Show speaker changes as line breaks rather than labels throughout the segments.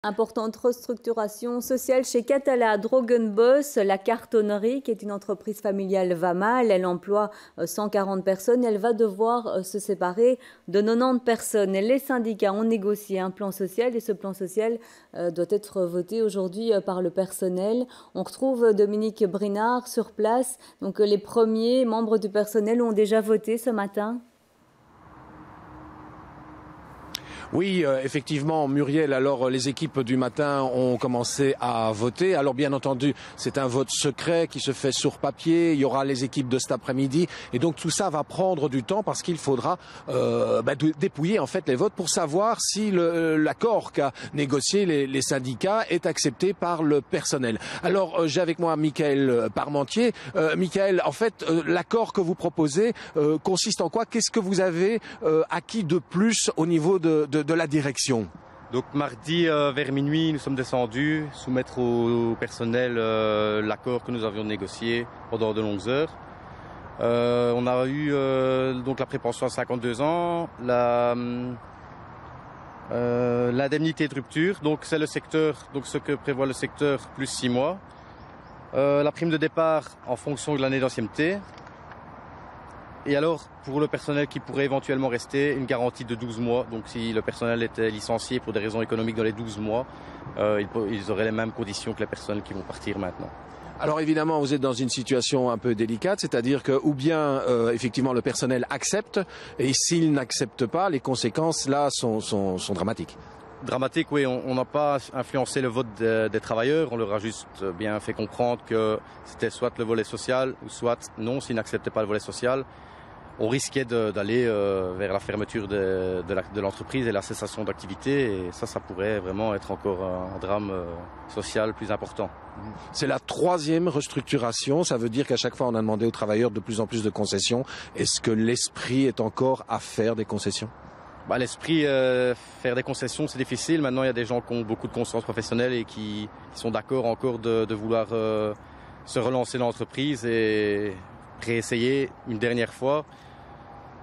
Importante restructuration sociale chez Catala Drogenbos. La cartonnerie, qui est une entreprise familiale, va mal. Elle emploie 140 personnes. Elle va devoir se séparer de 90 personnes. Les syndicats ont négocié un plan social et ce plan social doit être voté aujourd'hui par le personnel. On retrouve Dominique Brinard sur place. Donc les premiers membres du personnel ont déjà voté ce matin.
Oui, effectivement, Muriel, alors les équipes du matin ont commencé à voter. Alors bien entendu, c'est un vote secret qui se fait sur papier. Il y aura les équipes de cet après-midi. Et donc tout ça va prendre du temps parce qu'il faudra dépouiller en fait les votes pour savoir si l'accord qu'a négocié les syndicats est accepté par le personnel. Alors j'ai avec moi Michael Parmentier. Michael, en fait, l'accord que vous proposez consiste en quoi? Qu'est-ce que vous avez acquis de plus au niveau de la direction?
Donc mardi vers minuit, nous sommes descendus soumettre au personnel l'accord que nous avions négocié pendant de longues heures. On a eu donc la prépension à 52 ans, l'indemnité de rupture, donc c'est le secteur, donc ce que prévoit le secteur plus 6 mois. La prime de départ en fonction de l'année d'ancienneté. Et alors, pour le personnel qui pourrait éventuellement rester, une garantie de 12 mois. Donc si le personnel était licencié pour des raisons économiques dans les 12 mois, ils auraient les mêmes conditions que les personnes qui vont partir maintenant.
Alors évidemment, vous êtes dans une situation un peu délicate, c'est-à-dire que ou bien effectivement le personnel accepte, et s'il n'accepte pas, les conséquences là sont dramatiques.
Dramatique, oui, on n'a pas influencé le vote des travailleurs, on leur a juste bien fait comprendre que c'était soit le volet social, ou soit non, s'ils n'acceptaient pas le volet social. On risquait d'aller vers la fermeture de l'entreprise et la cessation d'activité. Et ça pourrait vraiment être encore un drame social plus important.
C'est la 3e restructuration. Ça veut dire qu'à chaque fois, on a demandé aux travailleurs de plus en plus de concessions. Est-ce que l'esprit est encore à faire des concessions?
L'esprit, faire des concessions, c'est difficile. Maintenant, il y a des gens qui ont beaucoup de conscience professionnelle et qui sont d'accord encore de vouloir se relancer dans l'entreprise et réessayer une dernière fois.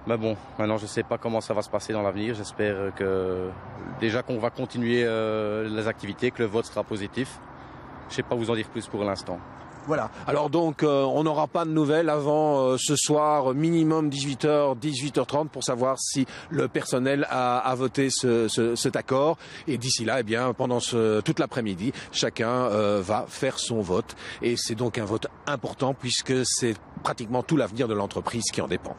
Mais bon, maintenant je ne sais pas comment ça va se passer dans l'avenir. J'espère que déjà qu'on va continuer les activités, que le vote sera positif. Je ne sais pas vous en dire plus pour l'instant.
Voilà. Alors donc on n'aura pas de nouvelles avant ce soir minimum 18h, 18h30 pour savoir si le personnel a voté cet accord. Et d'ici là, eh bien, pendant toute l'après-midi, chacun va faire son vote. Et c'est donc un vote important puisque c'est pratiquement tout l'avenir de l'entreprise qui en dépend.